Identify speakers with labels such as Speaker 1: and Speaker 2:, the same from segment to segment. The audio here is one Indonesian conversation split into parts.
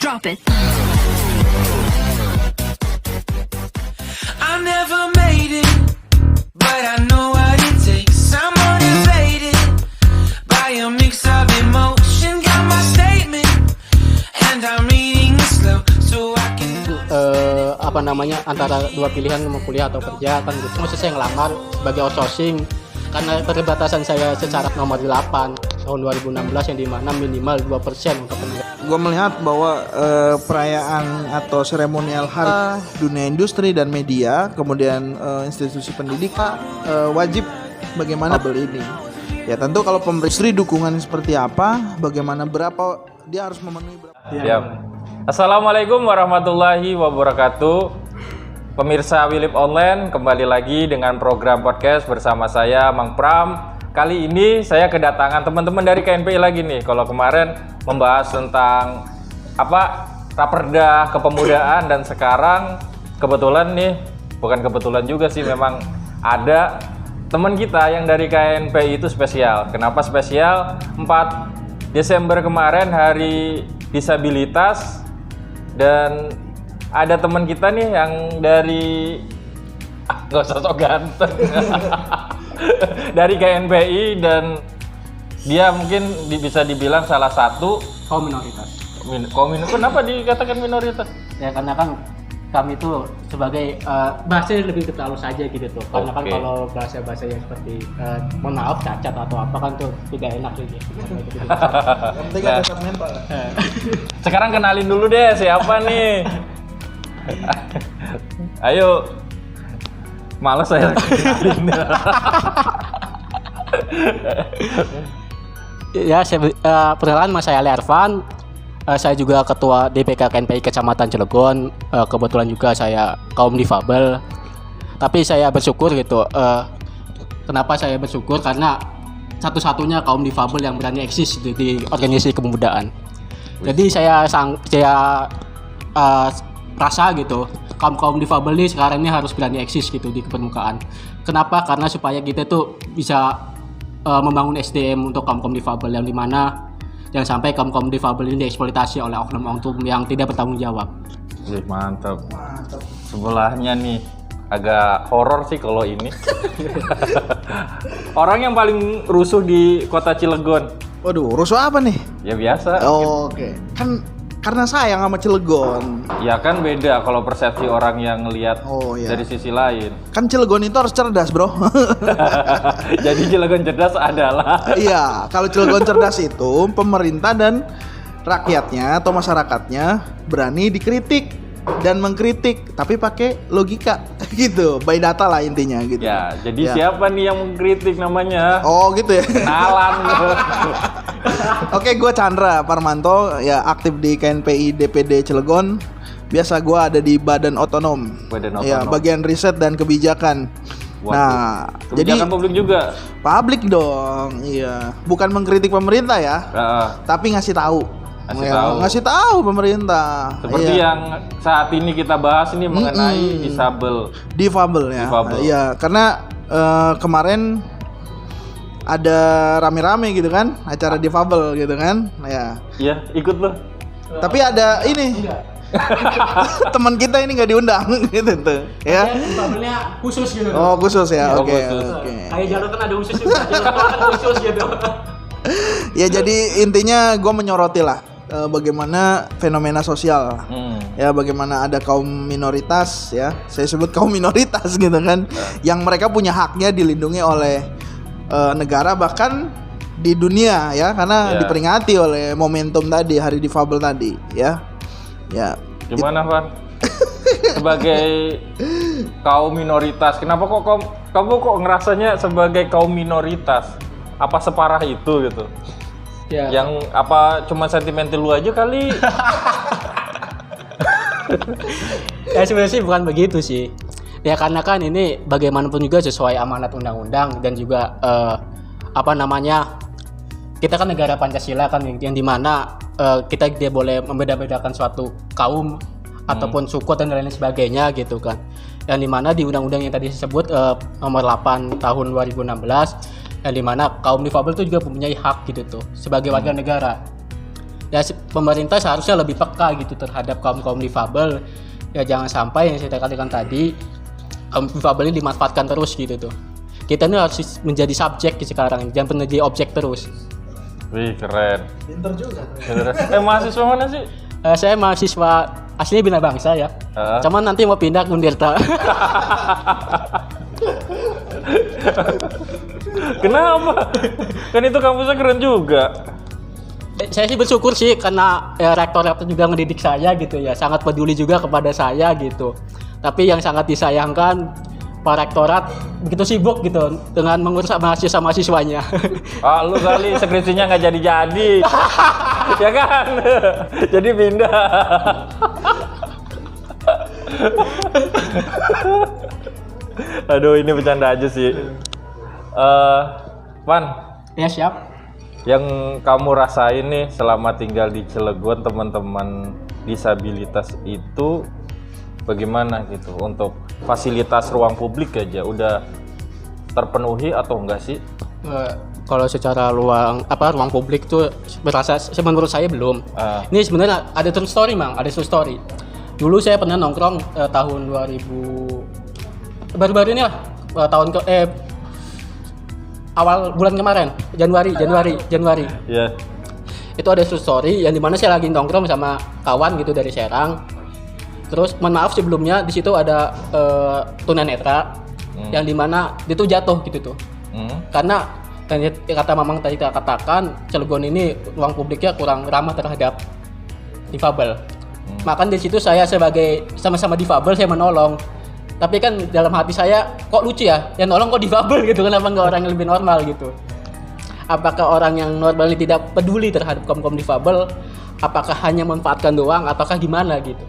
Speaker 1: drop it.
Speaker 2: I never made it, but I know what it takes. I'm motivated by a mix of emotion. Got my statement, and I'm reading it slow so I can.
Speaker 3: Antara dua pilihan mau kuliah atau kerja kan gitu. Maksud saya ngelamar sebagai outsourcing karena keterbatasan saya secara nomor 8 tahun 2016 yang dimana minimal 2% untuk pendidikan.
Speaker 4: Gue melihat bahwa perayaan atau seremonial hari dunia industri dan media, kemudian institusi pendidikan wajib bagaimana beli ini. Ya tentu kalau pemerintah dukungan seperti apa, bagaimana berapa dia harus memenuhi berapa.
Speaker 5: Siap. Assalamualaikum warahmatullahi wabarakatuh. Pemirsa Willip Online, kembali lagi dengan program podcast bersama saya Mang Pram. Kali ini saya kedatangan teman-teman dari KNPI lagi nih. Kalau kemarin membahas tentang Raperda Kepemudaan, dan sekarang kebetulan nih, bukan kebetulan juga sih, memang ada teman kita yang dari KNPI itu spesial. Kenapa spesial? 4 Desember kemarin Hari Disabilitas, dan ada teman kita nih yang dari gak usah sok ganteng dari KNPI, dan dia mungkin bisa dibilang salah satu
Speaker 3: Kaum minoritas.
Speaker 5: Kenapa dikatakan minoritas?
Speaker 3: Ya karena kan kami itu sebagai bahasanya lebih halus saja gitu tuh. Karena kan kalau bahasa-bahasa yang seperti mohon maaf cacat atau apa kan tuh tidak enak gitu.
Speaker 5: Nah, sekarang kenalin dulu deh siapa nih. Ayo, malas saya kenalin.
Speaker 3: Ya, perkenalan, mas saya Ali Arfan. Saya juga ketua DPK KNPI Kecamatan Cilegon. Kebetulan juga saya kaum difabel. Tapi saya bersyukur gitu. Kenapa saya bersyukur? Karena satu-satunya kaum difabel yang berani eksis di organisasi kepemudaan. Jadi saya rasa gitu kaum difabel ini sekarang ini harus berani eksis gitu di permukaan. Kenapa? Karena supaya kita tuh bisa membangun SDM untuk kaum difabel, yang dimana jangan sampai kaum difabel ini dieksploitasi oleh oknum-oknum yang tidak bertanggung jawab.
Speaker 5: Mantap. Sebelahnya nih agak horor sih kalau ini. Orang yang paling rusuh di kota Cilegon.
Speaker 4: Waduh, rusuh apa nih?
Speaker 5: Ya biasa.
Speaker 4: Oke. Kan karena sayang sama Cilegon.
Speaker 5: Ya kan beda kalau persepsi orang yang ngelihat dari sisi lain.
Speaker 4: Kan Cilegon itu harus cerdas, bro.
Speaker 5: Jadi Cilegon cerdas adalah.
Speaker 4: Iya, kalau Cilegon cerdas itu pemerintah dan rakyatnya atau masyarakatnya berani dikritik dan mengkritik, tapi pakai logika gitu, by data lah intinya gitu.
Speaker 5: Ya, jadi siapa nih yang mengkritik namanya?
Speaker 4: Oh gitu ya.
Speaker 5: Kenalan.
Speaker 4: Oke, gue Chandra Parmanto, ya aktif di KNPI DPD Cilegon. Biasa gue ada di Badan Otonom. Ya, bagian riset dan kebijakan.
Speaker 5: Waduh.
Speaker 4: Nah,
Speaker 5: kebijakan
Speaker 4: jadi
Speaker 5: publik juga.
Speaker 4: Publik dong, iya. Bukan mengkritik pemerintah ya, tapi ngasih tahu. Ngasih tahu pemerintah.
Speaker 5: Seperti yang saat ini kita bahas ini mengenai difabel ya.
Speaker 4: Iya, karena kemarin ada rame-rame gitu kan, acara difabel gitu kan. Ya.
Speaker 5: Iya, ikut loh.
Speaker 4: Tapi ada ini. Teman kita ini nggak diundang gitu tuh. Ya.
Speaker 3: Difabelnya khusus gitu.
Speaker 4: Oh, khusus ya. Oke.
Speaker 3: Kayak Jalan kan ada khusus juga. Jalan kan khusus gitu.
Speaker 4: Ya, jadi intinya gue menyoroti lah bagaimana fenomena sosial, ya bagaimana ada kaum minoritas, ya saya sebut kaum minoritas gitu kan, yang mereka punya haknya dilindungi oleh negara bahkan di dunia ya, karena diperingati oleh momentum tadi Hari Difabel tadi ya.
Speaker 5: Gimana Van? Sebagai kaum minoritas, kenapa kamu kok ngerasanya sebagai kaum minoritas? Apa separah itu gitu? Ya. Yang apa cuma sentimental lu aja kali?
Speaker 3: Ya sebenarnya sih bukan begitu sih. Ya karena kan ini bagaimanapun juga sesuai amanat undang-undang, dan juga kita kan negara Pancasila kan, yang dimana kita tidak boleh membeda-bedakan suatu kaum ataupun suku dan lain sebagainya gitu kan. Yang dimana di undang-undang yang tadi disebut nomor 8 tahun 2016, yang dimana kaum difabel itu juga mempunyai hak gitu tuh sebagai warga negara. Ya pemerintah seharusnya lebih peka gitu terhadap kaum difabel. Ya jangan sampai yang saya katakan tadi kaum difabel ini dimanfaatkan terus gitu tuh. Kita ini harus menjadi subjek sekarang, jangan menjadi objek terus.
Speaker 5: Wih, keren.
Speaker 4: Pinter juga.
Speaker 5: Mahasiswa mana sih?
Speaker 3: Saya mahasiswa aslinya Bina Bangsa ya. Cuman nanti mau pindah ke Undirta.
Speaker 5: Kenapa? Kan itu kampusnya keren juga.
Speaker 3: Saya sih bersyukur sih karena rektor juga ngedidik saya gitu ya, sangat peduli juga kepada saya gitu. Tapi yang sangat disayangkan Pak Rektorat begitu sibuk gitu dengan mengurus mahasiswanya.
Speaker 5: Lu kali skripsinya nggak jadi. Ya kan? Jadi pindah. Aduh, ini bercanda aja sih. Pan.
Speaker 3: Ya siap.
Speaker 5: Yang kamu rasain nih selama tinggal di Cilegon, teman-teman disabilitas itu bagaimana gitu untuk fasilitas ruang publik aja udah terpenuhi atau enggak sih?
Speaker 3: Kalau secara ruang publik tuh menurut saya belum. Ini sebenarnya ada true story, Mang, ada true story. Dulu saya pernah nongkrong tahun 2000 baru-baru ini lah, awal bulan kemarin, Januari.
Speaker 5: Iya.
Speaker 3: Itu ada story yang dimana saya lagi nongkrong sama kawan gitu dari Serang. Terus mohon maaf sebelumnya di situ ada tunanetra yang dimana dia tuh jatuh gitu tuh. Karena kata Mamang tadi katakan Cilegon ini ruang publiknya kurang ramah terhadap difabel. Maka di situ saya sebagai sama-sama difabel saya menolong. Tapi kan dalam hati saya kok lucu ya, yang nolong kok difabel gitu, kenapa nggak orang yang lebih normal gitu? Apakah orang yang normal ini tidak peduli terhadap kaum difabel? Apakah hanya memanfaatkan doang? Apakah gimana gitu?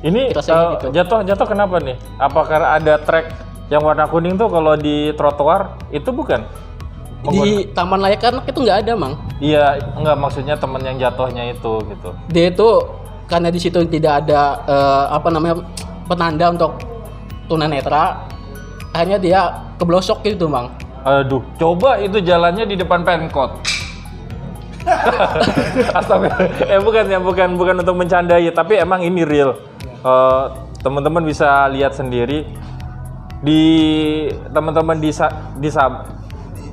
Speaker 5: Ini gitu. Jatuh kenapa nih? Apakah ada trek yang warna kuning tuh kalau di trotoar itu bukan?
Speaker 3: Di Taman Layak Anak itu nggak ada, Mang.
Speaker 5: Iya, enggak, maksudnya teman yang jatuhnya itu gitu.
Speaker 3: Dia itu karena di situ tidak ada penanda untuk tunanetra, akhirnya dia keblosok gitu, Mang.
Speaker 5: Aduh, coba itu jalannya di depan Pemkot. Astaga, bukan untuk mencandai, tapi emang ini real. Teman-teman bisa lihat sendiri di teman-teman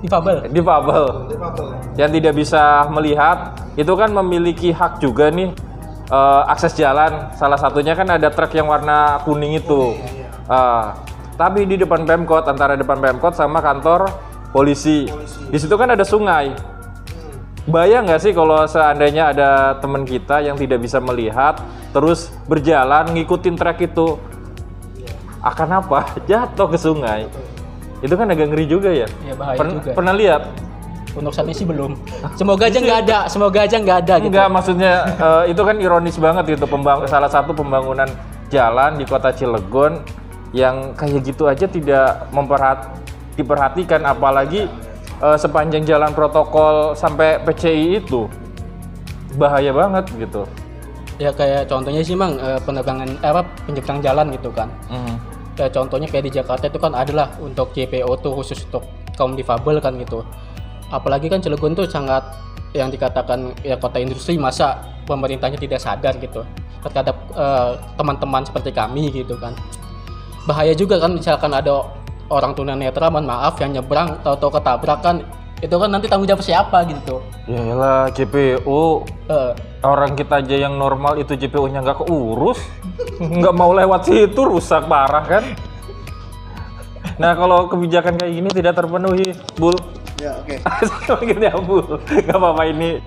Speaker 5: difabel yang tidak bisa melihat itu kan memiliki hak juga nih akses jalan. Salah satunya kan ada truk yang warna kuning itu. Tapi di depan Pemkot, antara depan Pemkot sama kantor polisi. Di situ kan ada sungai. Bayang nggak sih kalau seandainya ada teman kita yang tidak bisa melihat, terus berjalan ngikutin trek itu, akan apa? Jatuh ke sungai. Itu kan agak ngeri juga ya.
Speaker 3: Iya, bahaya juga.
Speaker 5: Pernah lihat?
Speaker 3: Untuk saat ini sih belum. Semoga aja nggak ada. Gitu.
Speaker 5: Enggak, maksudnya itu kan ironis banget gitu. Salah satu pembangunan jalan di kota Cilegon yang kayak gitu aja tidak diperhatikan, apalagi sepanjang jalan protokol sampai PCI itu bahaya banget gitu.
Speaker 3: Ya kayak contohnya sih, Mang, penyeberang jalan gitu kan. Ya contohnya kayak di Jakarta itu kan adalah untuk JPO tuh khusus untuk kaum difabel kan gitu. Apalagi kan Cilegon tuh sangat yang dikatakan ya kota industri, masa pemerintahnya tidak sadar gitu terhadap teman-teman seperti kami gitu kan. Bahaya juga kan misalkan ada orang tunanetra, mohon maaf, yang nyebrang tahu-tahu ketabrakan, itu kan nanti tanggung jawab siapa gitu.
Speaker 5: Yaelah, JPO orang kita aja yang normal itu JPO-nya nggak keurus, nggak mau lewat situ, rusak parah kan. Nah, kalau kebijakan kayak gini tidak terpenuhi, Bul.
Speaker 4: Ya, oke.
Speaker 5: Mungkin ya, Bul. Nggak apa-apa ini.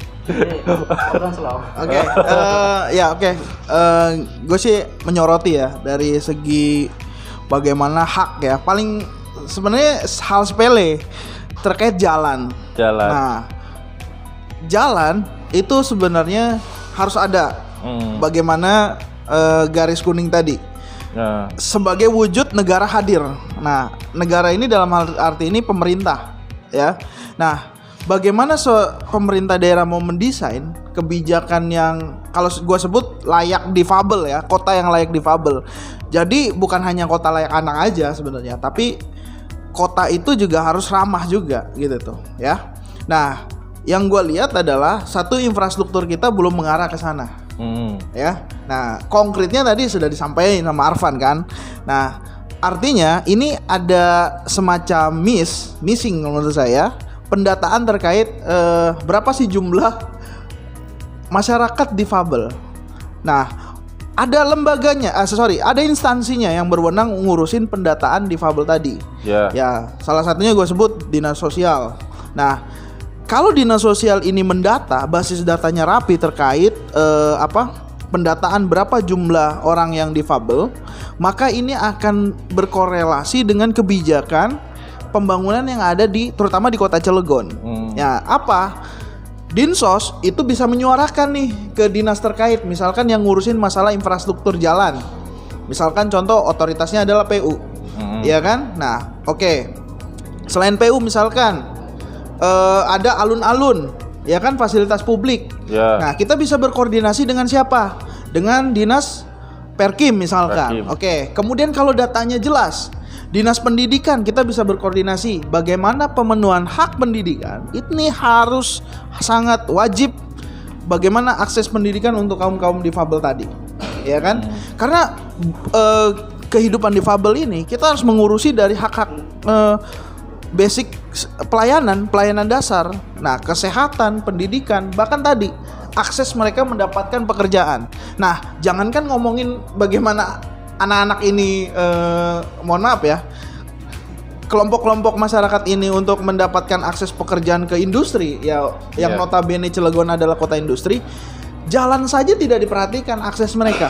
Speaker 4: Oke. Gue sih menyoroti ya dari segi bagaimana hak ya. Paling sebenarnya hal sepele terkait jalan. Nah, jalan itu sebenarnya harus ada. Bagaimana garis kuning tadi. Sebagai wujud negara hadir. Nah, negara ini dalam hal arti ini pemerintah, ya. Nah, bagaimana pemerintah daerah mau mendesain kebijakan yang kalau gue sebut layak difabel ya, kota yang layak difabel. Jadi bukan hanya kota layak anak aja sebenarnya, tapi kota itu juga harus ramah juga gitu tuh, ya. Nah, Yang gue lihat adalah satu, infrastruktur kita belum mengarah ke sana. Ya. Nah, konkretnya tadi sudah disampaikan sama Arfan kan. Nah, artinya ini ada semacam missing menurut saya, pendataan terkait berapa sih jumlah masyarakat difabel. Nah, ada lembaganya, ada instansinya yang berwenang ngurusin pendataan difabel tadi. Ya, salah satunya gue sebut Dinas Sosial. Nah, kalau Dinas Sosial ini mendata, basis datanya rapi terkait pendataan berapa jumlah orang yang difabel, maka ini akan berkorelasi dengan kebijakan pembangunan yang ada terutama di Kota Cilegon. Ya, Dinsos itu bisa menyuarakan nih ke dinas terkait, misalkan yang ngurusin masalah infrastruktur jalan. Misalkan contoh otoritasnya adalah PU. Ya kan? Nah, oke. Selain PU misalkan ada alun-alun, ya kan, fasilitas publik. Nah, kita bisa berkoordinasi dengan siapa? Dengan Dinas Perkim misalkan. Oke. Kemudian kalau datanya jelas, Dinas Pendidikan kita bisa berkoordinasi. Bagaimana pemenuhan hak pendidikan ini harus sangat wajib. Bagaimana akses pendidikan untuk kaum difabel tadi, ya kan? Karena kehidupan difabel ini kita harus mengurusi dari hak-hak basic pelayanan dasar. Nah, kesehatan, pendidikan, bahkan tadi akses mereka mendapatkan pekerjaan. Nah, jangankan ngomongin bagaimana anak-anak ini mohon maaf ya, kelompok-kelompok masyarakat ini untuk mendapatkan akses pekerjaan ke industri ya, yang notabene Cilegon adalah kota industri. Jalan saja tidak diperhatikan akses mereka.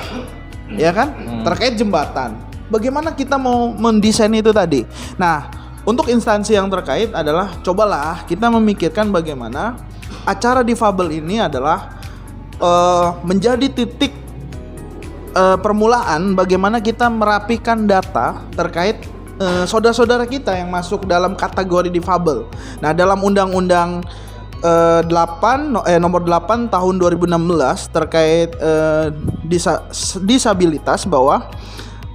Speaker 4: Ya kan? Terkait jembatan. Bagaimana kita mau mendesain itu tadi? Nah, untuk instansi yang terkait adalah cobalah kita memikirkan bagaimana acara difabel ini adalah menjadi titik permulaan bagaimana kita merapikan data terkait saudara-saudara kita yang masuk dalam kategori difabel. Nah, dalam Undang-Undang nomor 8 tahun 2016 terkait disabilitas, bahwa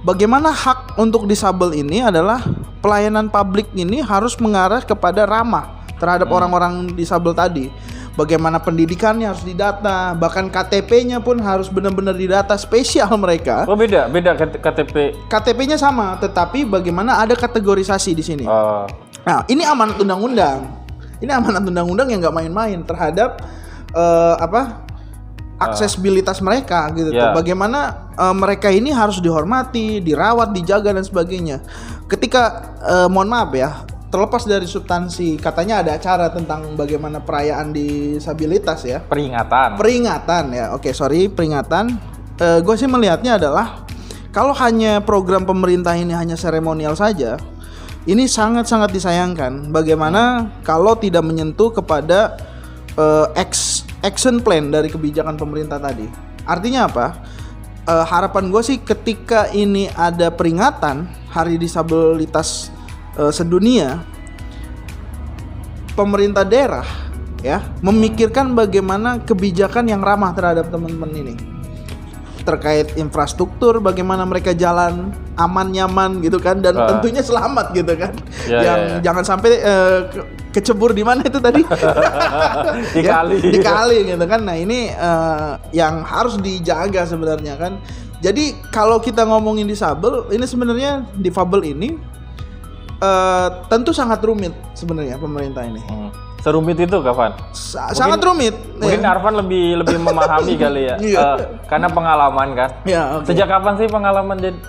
Speaker 4: bagaimana hak untuk disabel ini adalah pelayanan publik ini harus mengarah kepada ramah terhadap orang-orang disabel tadi. Bagaimana pendidikannya harus didata, bahkan KTP-nya pun harus benar-benar didata spesial mereka.
Speaker 5: Oh, beda KTP.
Speaker 4: KTP-nya sama, tetapi bagaimana ada kategorisasi di sini. Nah, ini amanat undang-undang. Ini amanat undang-undang yang nggak main-main terhadap aksesibilitas mereka gitu tuh. Bagaimana mereka ini harus dihormati, dirawat, dijaga dan sebagainya. Ketika mohon maaf ya, terlepas dari substansi, katanya ada acara tentang bagaimana perayaan disabilitas ya. Peringatan ya. Peringatan. Gue sih melihatnya adalah kalau hanya program pemerintah ini hanya seremonial saja, ini sangat-sangat disayangkan. Bagaimana kalau tidak menyentuh kepada action plan dari kebijakan pemerintah tadi. Artinya apa? Harapan gue sih ketika ini ada peringatan Hari Disabilitas sedunia, pemerintah daerah ya memikirkan bagaimana kebijakan yang ramah terhadap teman-teman ini. Terkait infrastruktur, bagaimana mereka jalan aman, nyaman gitu kan, dan tentunya selamat gitu kan. Jangan sampai kecebur di mana itu tadi? Di kali gitu kan. Nah, ini yang harus dijaga sebenarnya kan. Jadi kalau kita ngomongin disabel, ini sebenarnya difabel ini tentu sangat rumit sebenarnya pemerintah ini.
Speaker 5: Serumit itu kapan?
Speaker 4: Sangat rumit.
Speaker 5: Mungkin Arfan lebih memahami kali ya. Karena pengalaman kan. Sejak kapan sih pengalaman jadi?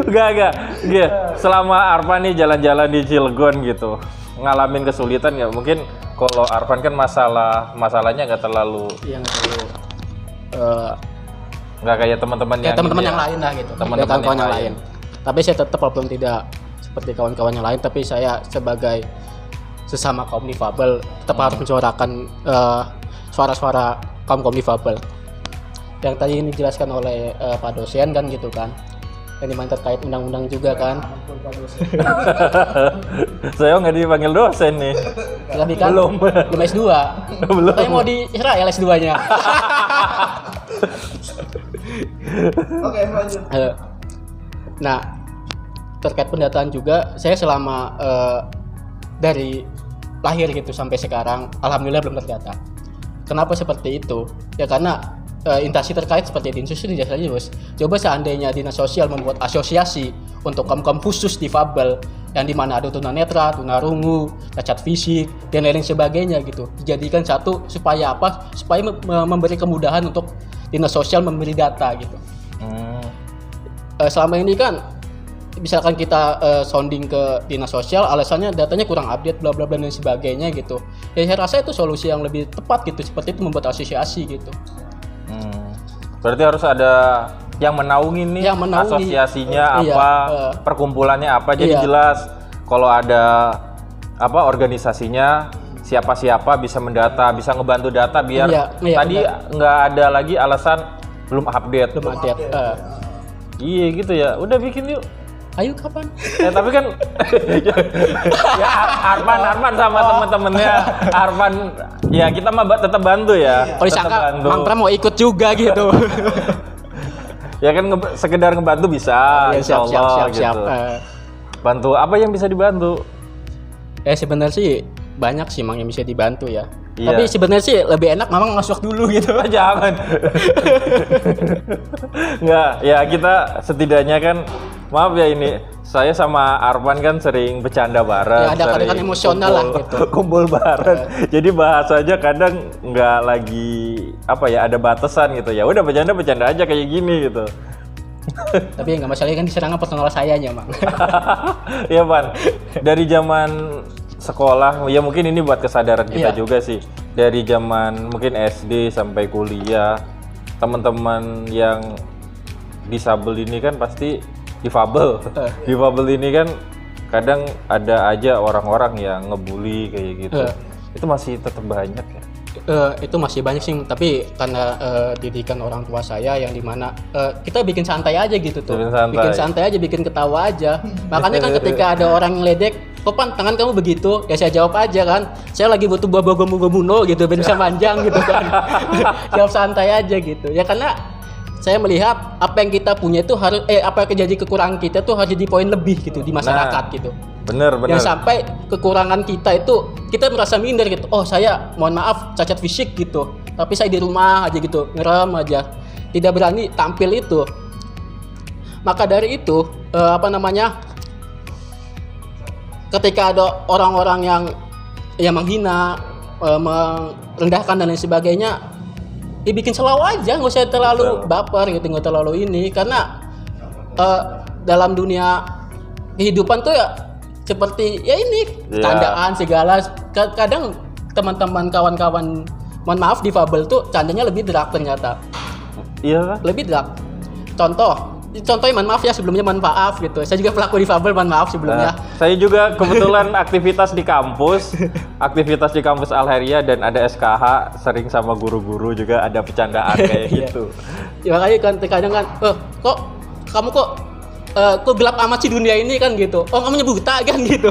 Speaker 5: Enggak. Selama Arfan nih jalan-jalan di Cilegon gitu, ngalamin kesulitan nggak? Mungkin kalau Arfan kan masalahnya nggak terlalu. Nggak kayak teman-teman
Speaker 3: yang lain lah gitu.
Speaker 5: Teman-teman yang lain.
Speaker 3: Tapi saya tetap walaupun tidak seperti kawan-kawan yang lain, tapi saya sebagai sesama kaum difabel tetap harus menyuarakan suara-suara kaum difabel. Yang tadi ini dijelaskan oleh Pak dosen kan gitu kan, yang dimana terkait undang-undang juga kan.
Speaker 5: Saya nggak dipanggil dosen nih.
Speaker 3: Tapi kan belum S2.
Speaker 5: Belum.
Speaker 3: Saya mau di Israel S2-nya.
Speaker 4: Oke, lanjut.
Speaker 3: Nah, terkait pendataan juga, saya selama dari lahir gitu sampai sekarang alhamdulillah belum terdata. Kenapa seperti itu? Ya karena instansi terkait seperti Dinsus itu saja Bos. Coba seandainya dinas sosial membuat asosiasi untuk kaum khusus difabel yang dimana ada tunanetra, tunarungu, cacat fisik dan lain sebagainya gitu. Dijadikan satu supaya apa? Supaya memberi kemudahan untuk dinas sosial memberi data gitu. Selama ini kan misalkan kita sounding ke dinas sosial alasannya datanya kurang update bla bla bla dan sebagainya gitu. Ya saya rasa itu solusi yang lebih tepat gitu, seperti itu membuat asosiasi gitu.
Speaker 5: Berarti harus ada yang menaungi nih asosiasinya apa, perkumpulannya apa, jadi jelas kalau ada apa organisasinya siapa-siapa bisa mendata, bisa ngebantu data biar tadi nggak ada lagi alasan belum update. Iya gitu ya, udah bikin yuk.
Speaker 3: Ayo kapan?
Speaker 5: Tapi kan ya Arman sama temen-temennya Arman ya kita mah tetap bantu ya.
Speaker 3: Kalau disangka Mang Pram mau ikut juga gitu.
Speaker 5: Ya kan sekedar ngebantu bisa, insyaallah gitu. Siap. Bantu apa yang bisa dibantu?
Speaker 3: Sebenarnya sih banyak sih Mang yang bisa dibantu ya. Iya. Tapi sebenarnya sih lebih enak Mamang masuk dulu gitu.
Speaker 5: Jangan. Nggak, ya kita setidaknya kan maaf ya ini saya sama Arman kan sering bercanda bareng.
Speaker 3: Ya, ada kadang emosional lah gitu.
Speaker 5: Kumpul bareng. Jadi bahasanya kadang nggak lagi apa ya ada batasan gitu ya. Udah bercanda aja kayak gini gitu.
Speaker 3: Tapi nggak masalah kan diserang personal sayanya Mang.
Speaker 5: Iya Pan. Dari zaman sekolah ya mungkin ini buat kesadaran kita juga sih, dari zaman mungkin SD sampai kuliah teman-teman yang disabel ini kan pasti difabel ini kan kadang ada aja orang-orang yang ngebully kayak gitu. Itu masih tetap banyak ya.
Speaker 3: Itu masih banyak sih, tapi karena didikan orang tua saya yang dimana kita bikin santai aja gitu tuh, bikin santai aja, bikin ketawa aja. Makanya kan ketika ada orang ngeledek, "Topan, tangan kamu begitu," ya saya jawab aja kan, "Saya lagi butuh buah gomu-gomuno gitu, biar bisa manjang gitu kan." Jawab santai aja gitu. Ya karena saya melihat apa yang kita punya itu harus apa yang jadi kekurangan kita tuh harus jadi poin lebih gitu di masyarakat gitu.
Speaker 5: Bener.
Speaker 3: Yang sampai kekurangan kita itu kita merasa minder gitu. Oh saya mohon maaf cacat fisik gitu, tapi saya di rumah aja gitu, ngerem aja, tidak berani tampil itu. Maka dari itu ketika ada orang-orang yang menghina, merendahkan dan lain sebagainya, dibikin selalu aja, nggak usah terlalu baper gitu, nggak terlalu ini, karena dalam dunia kehidupan tuh ya seperti ya ini candaan segala. Kadang teman-teman kawan-kawan mohon maaf difabel tuh candanya lebih dark ternyata.
Speaker 5: Iya.
Speaker 3: Lebih dark. Contohnya mohon maaf ya sebelumnya, mohon maaf gitu. Saya juga pelaku difabel, mohon maaf sebelumnya.
Speaker 5: Saya juga kebetulan aktivitas di kampus Al-Haria dan ada SKH, sering sama guru-guru juga ada bercandaan kayak gitu.
Speaker 3: Ya makanya kan kadang kan, kok kamu kok gelap amat sih dunia ini kan gitu. Oh kamu buta kan gitu.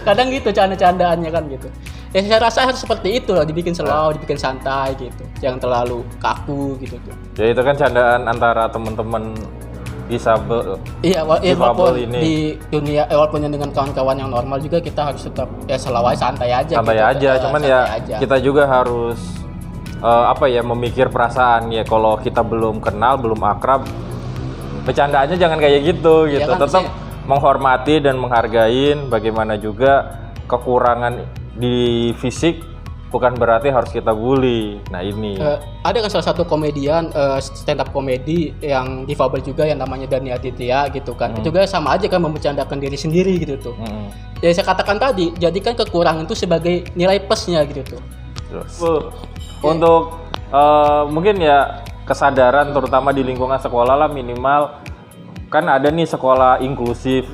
Speaker 3: Kadang gitu canda-candaannya kan gitu. Ya saya rasa harus seperti itu loh, dibikin slow, dibikin santai gitu. Jangan terlalu kaku gitu tuh. Ya
Speaker 5: itu kan candaan antara teman-teman disabel.
Speaker 3: Iya, walaupun ini di dunia walaupun dengan kawan-kawan yang normal juga kita harus tetap ya selalu santai aja.
Speaker 5: Santai
Speaker 3: gitu.
Speaker 5: aja, cuman ya aja. Kita juga harus memikir perasaan ya, kalau kita belum kenal, belum akrab, bercandaannya jangan kayak gitu ya kan, tetap menghormati dan menghargai. Bagaimana juga kekurangan di fisik bukan berarti harus kita bully. Nah ini
Speaker 3: ada kan salah satu komedian stand up komedi yang difabel juga yang namanya Dani Aditya gitu kan. Itu juga sama aja kan membercandakan diri sendiri gitu tuh. Ya saya katakan tadi, jadikan kekurangan itu sebagai nilai plusnya gitu tuh.
Speaker 5: Untuk mungkin ya kesadaran terutama di lingkungan sekolah lah, minimal kan ada nih sekolah inklusif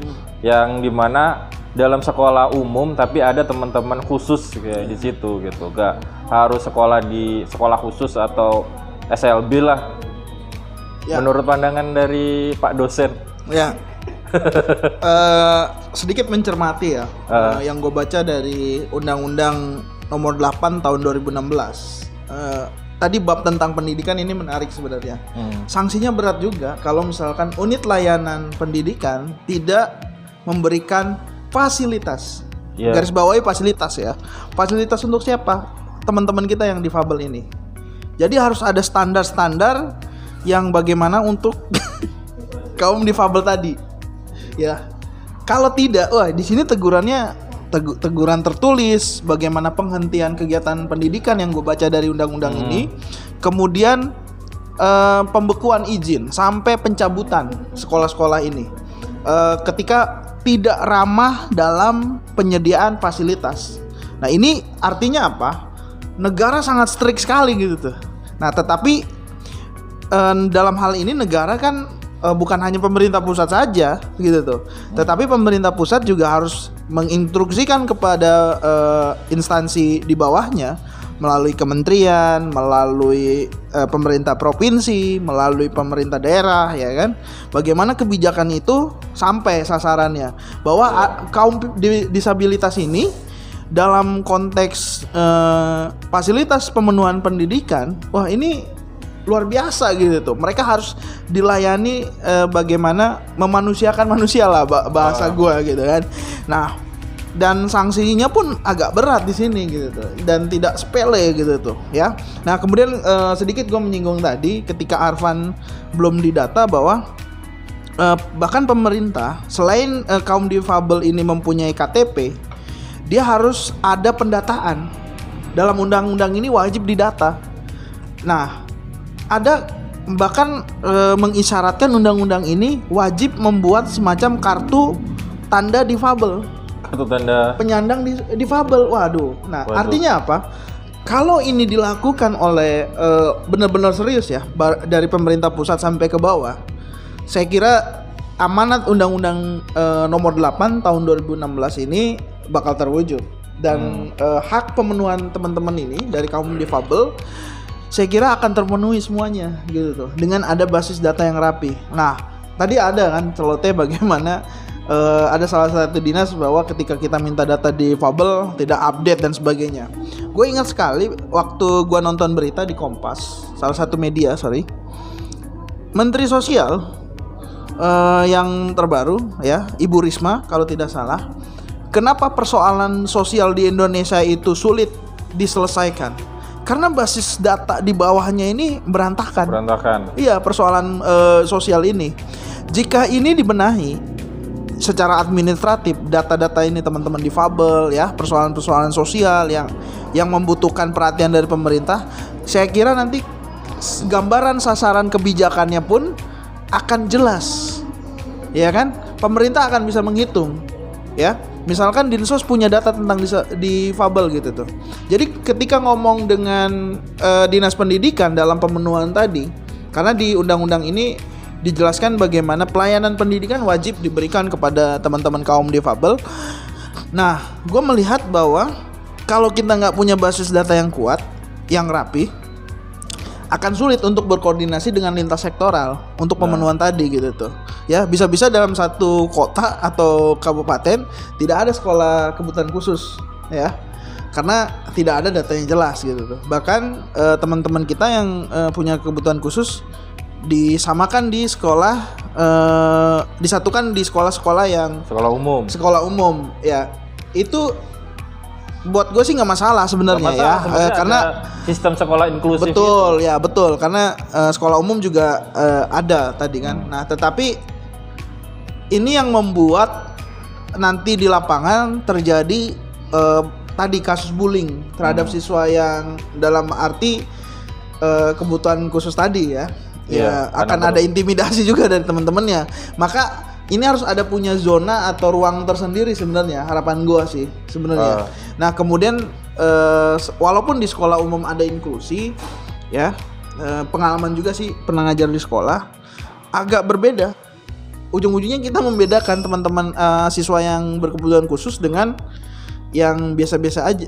Speaker 5: yang dimana dalam sekolah umum tapi ada teman-teman khusus kayak di situ gitu, gak harus sekolah di sekolah khusus atau SLB lah ya. Menurut pandangan dari Pak dosen
Speaker 4: ya. Sedikit mencermati ya yang gue baca dari Undang-Undang nomor 8 tahun 2016. Tadi bab tentang pendidikan ini menarik sebenarnya. Sanksinya berat juga kalau misalkan unit layanan pendidikan tidak memberikan fasilitas Garis bawahi fasilitas ya. Fasilitas untuk siapa? Teman-teman kita yang difabel ini. Jadi harus ada standar-standar yang bagaimana untuk kaum difabel tadi. Ya. Kalau tidak, wah di sini tegurannya teguran tertulis, bagaimana penghentian kegiatan pendidikan yang gue baca dari undang-undang ini. Kemudian pembekuan izin sampai pencabutan sekolah-sekolah ini. Ketika tidak ramah dalam penyediaan fasilitas. Nah, ini artinya apa? Negara sangat strict sekali gitu tuh. Nah, tetapi dalam hal ini negara kan bukan hanya pemerintah pusat saja gitu tuh. Tetapi pemerintah pusat juga harus menginstruksikan kepada instansi di bawahnya melalui kementerian, melalui pemerintah provinsi, melalui pemerintah daerah, ya kan? Bagaimana kebijakan itu sampai sasarannya, bahwa kaum disabilitas ini dalam konteks fasilitas pemenuhan pendidikan, wah ini luar biasa gitu tuh. Mereka harus dilayani bagaimana memanusiakan manusia lah bahasa gua gitu kan. Nah, dan sanksinya pun agak berat di sini gitu tuh, dan tidak sepele gitu tuh ya. Nah, kemudian sedikit gue menyinggung tadi ketika Arfan belum didata bahwa bahkan pemerintah selain kaum difabel ini mempunyai KTP, dia harus ada pendataan. Dalam undang-undang ini wajib didata. Nah, ada bahkan mengisyaratkan undang-undang ini wajib membuat semacam kartu tanda difabel.
Speaker 5: Kartu tanda
Speaker 4: penyandang difabel. Waduh. Nah, artinya apa? Kalau ini dilakukan oleh benar-benar serius ya dari pemerintah pusat sampai ke bawah, saya kira amanat Undang-Undang nomor 8 tahun 2016 ini bakal terwujud, dan hak pemenuhan teman-teman ini dari kaum difabel saya kira akan terpenuhi semuanya gitu tuh, dengan ada basis data yang rapi. Nah, tadi ada kan celoteh bagaimana ada salah satu dinas bahwa ketika kita minta data di difabel tidak update dan sebagainya. Gue ingat sekali waktu gue nonton berita di Kompas, salah satu media, Menteri Sosial yang terbaru ya, Ibu Risma kalau tidak salah. Kenapa persoalan sosial di Indonesia itu sulit diselesaikan? Karena basis data di bawahnya ini berantakan. Iya, persoalan sosial ini. Jika ini dibenahi secara administratif, data-data ini teman-teman difabel ya, persoalan-persoalan sosial yang membutuhkan perhatian dari pemerintah, saya kira nanti gambaran sasaran kebijakannya pun akan jelas. Ya kan? Pemerintah akan bisa menghitung ya. Misalkan Dinsos punya data tentang difabel gitu tuh. Jadi ketika ngomong dengan Dinas Pendidikan dalam pemenuhan tadi, karena di undang-undang ini dijelaskan bagaimana pelayanan pendidikan wajib diberikan kepada teman-teman kaum difabel. Nah, gue melihat bahwa kalau kita nggak punya basis data yang kuat, yang rapi, akan sulit untuk berkoordinasi dengan lintas sektoral untuk pemenuhan tadi gitu tuh. Ya, bisa-bisa dalam satu kota atau kabupaten tidak ada sekolah kebutuhan khusus ya, karena tidak ada data yang jelas gitu tuh. Bahkan teman-teman kita yang punya kebutuhan khusus disamakan di sekolah, disatukan di sekolah-sekolah yang sekolah umum ya. Itu buat gue sih nggak masalah sebenarnya ya, karena
Speaker 5: sistem sekolah inklusif
Speaker 4: betul itu. Ya betul, karena sekolah umum juga ada tadi kan. Nah, tetapi ini yang membuat nanti di lapangan terjadi tadi kasus bullying terhadap siswa yang dalam arti kebutuhan khusus tadi ya. Ya, akan ada intimidasi juga dari teman-temannya. Maka ini harus ada punya zona atau ruang tersendiri sebenarnya, harapan gua sih sebenarnya. Nah, kemudian walaupun di sekolah umum ada inklusi ya, pengalaman juga sih pernah ngajar di sekolah agak berbeda. Ujung-ujungnya kita membedakan teman-teman siswa yang berkebutuhan khusus dengan yang biasa-biasa aja,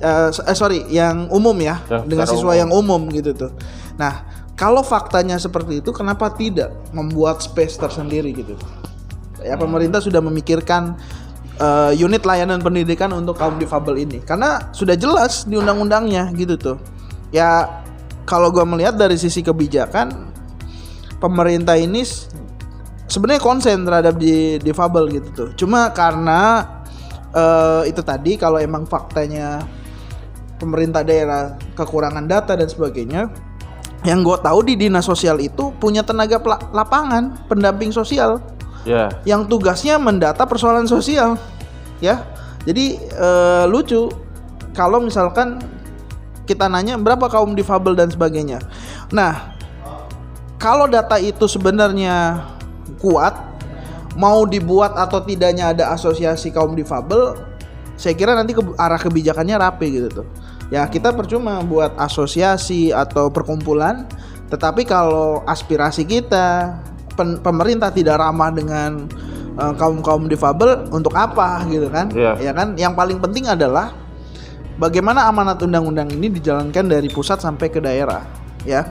Speaker 4: yang umum ya dengan siswa umum. Yang umum gitu tuh. Nah, kalau faktanya seperti itu, kenapa tidak membuat space tersendiri gitu? Ya, pemerintah sudah memikirkan unit layanan pendidikan untuk kaum difabel ini, karena sudah jelas di undang-undangnya gitu tuh. Ya, kalau gue melihat dari sisi kebijakan, pemerintah ini sebenarnya konsen terhadap difabel gitu tuh. Cuma karena itu tadi kalau emang faktanya pemerintah daerah kekurangan data dan sebagainya, yang gue tahu di dinas sosial itu punya tenaga lapangan pendamping sosial, yang tugasnya mendata persoalan sosial, ya. Jadi lucu kalau misalkan kita nanya berapa kaum difabel dan sebagainya. Nah, kalau data itu sebenarnya kuat, mau dibuat atau tidaknya ada asosiasi kaum difabel, saya kira nanti arah kebijakannya rapi gitu tuh. Ya kita percuma buat asosiasi atau perkumpulan, tetapi kalau aspirasi kita pemerintah tidak ramah dengan kaum difabel, untuk apa gitu kan? Ya kan. Yang paling penting adalah bagaimana amanat undang-undang ini dijalankan dari pusat sampai ke daerah, ya.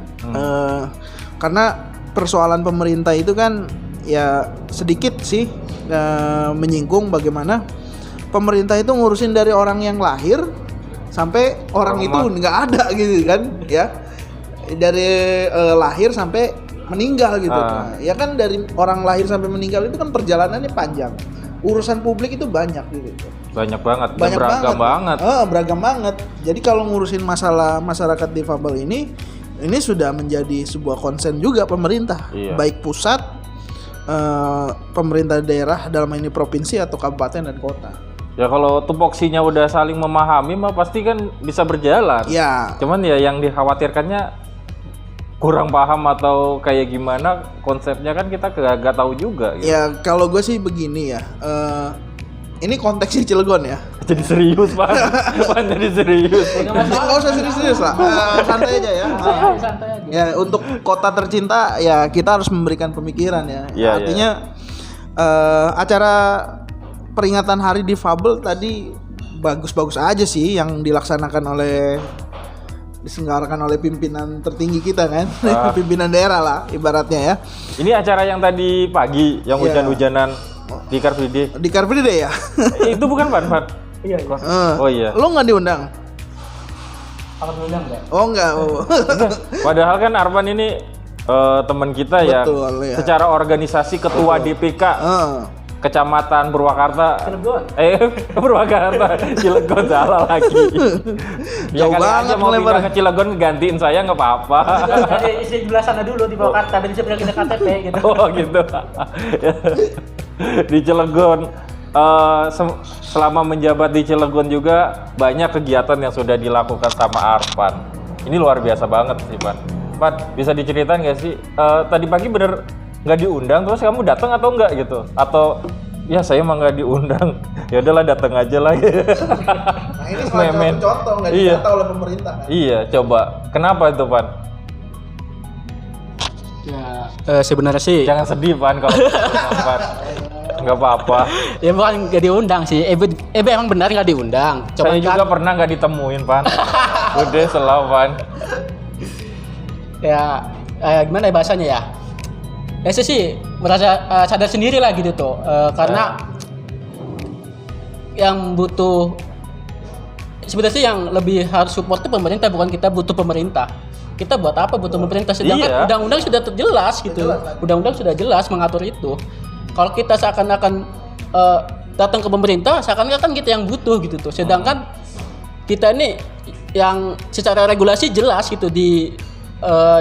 Speaker 4: Karena persoalan pemerintah itu kan ya sedikit sih menyinggung bagaimana pemerintah itu ngurusin dari orang yang lahir sampai orang itu nggak ada gitu kan, ya. Dari lahir sampai meninggal gitu. Nah, ya kan dari orang lahir sampai meninggal itu kan perjalanannya panjang. Urusan publik itu banyak gitu.
Speaker 5: Banyak banget. Beragam banget.
Speaker 4: Beragam banget. Jadi kalau ngurusin masalah masyarakat difabel ini sudah menjadi sebuah concern juga pemerintah, baik pusat, pemerintah daerah dalam ini provinsi atau kabupaten dan kota.
Speaker 5: Ya kalau tupoksinya udah saling memahami mah pasti kan bisa berjalan.
Speaker 4: Ya.
Speaker 5: Cuman ya yang dikhawatirkannya kurang paham atau kayak gimana konsepnya kan kita gak tahu juga gitu.
Speaker 4: Ya kalau gue sih begini ya, ini konteksnya Cilegon ya.
Speaker 5: Jadi serius Pak. Pan jadi serius.
Speaker 4: Nggak usah serius-serius lah, santai aja ya.
Speaker 3: Santai aja.
Speaker 4: Ya untuk kota tercinta ya kita harus memberikan pemikiran ya. Artinya acara peringatan Hari Difabel tadi bagus-bagus aja sih yang diselenggarakan oleh pimpinan tertinggi kita kan, pimpinan daerah lah ibaratnya ya.
Speaker 5: Ini acara yang tadi pagi yang hujan-hujanan di Car Free Day.
Speaker 4: Di Car Free Day ya?
Speaker 5: Itu bukan Pan?
Speaker 3: Iya.
Speaker 5: Oh iya.
Speaker 4: Lo nggak diundang?
Speaker 3: Akan diundang nggak?
Speaker 4: Oh nggak.
Speaker 5: Padahal kan Arfan ini teman kita.
Speaker 4: Betul, ya.
Speaker 5: Secara organisasi ketua DPK. Kecamatan Purwakarta.
Speaker 3: Cilegon.
Speaker 5: Purwakarta. Cilegon salah lagi. Ya kali aja mau pindah ke Cilegon gantiin saya nggak apa-apa.
Speaker 3: Isi sebelah sana dulu di Purwakarta, biar bisa pindah KTP gitu.
Speaker 5: Oh gitu. Di Cilegon. Selama menjabat di Cilegon juga banyak kegiatan yang sudah dilakukan sama Arfan. Ini luar biasa banget sih Pan. Pan, bisa diceritain nggak sih? Tadi pagi bener nggak diundang, terus kamu datang atau enggak gitu? Atau ya saya mah nggak diundang, ya udahlah datang aja lah.
Speaker 4: Nah ini salah satu contoh nggak didata oleh pemerintah. Kan?
Speaker 5: Iya, coba kenapa itu Pan?
Speaker 3: Ya sebenarnya sih.
Speaker 5: Jangan sedih Pan kalau Pan. Nggak apa-apa.
Speaker 3: Ya bukan nggak diundang sih. Ebe emang benar nggak diundang.
Speaker 5: Saya juga pernah nggak ditemuin Pan. Udah selalu Pan.
Speaker 3: Ya gimana ya bahasanya ya? Saya sih merasa sadar sendiri lah gitu tuh, karena yang butuh sebenarnya sih yang lebih harus support itu pemerintah, bukan kita butuh pemerintah. Kita buat apa butuh pemerintah? Sedangkan undang-undang sudah jelas gitu, undang-undang sudah jelas mengatur itu. Kalau kita seakan-akan datang ke pemerintah, seakan-akan kita yang butuh gitu tuh. Sedangkan kita ini yang secara regulasi jelas gitu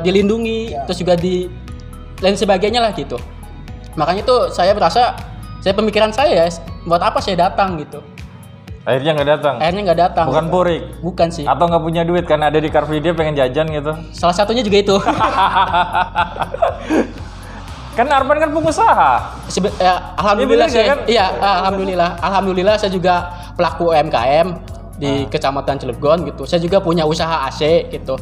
Speaker 3: dilindungi, terus juga di lain sebagainya lah gitu. Makanya itu saya pemikiran saya buat apa saya datang gitu.
Speaker 5: Akhirnya nggak datang. Bukan
Speaker 3: gitu.
Speaker 5: Purik.
Speaker 3: Bukan sih.
Speaker 5: Atau nggak punya duit karena ada di Car Free Day pengen jajan gitu.
Speaker 3: Salah satunya juga itu.
Speaker 5: Kan Arfan kan pengusaha.
Speaker 3: Alhamdulillah sih.
Speaker 5: Kan?
Speaker 3: Iya, alhamdulillah saya juga pelaku UMKM di Kecamatan Cilegon gitu. Saya juga punya usaha AC gitu.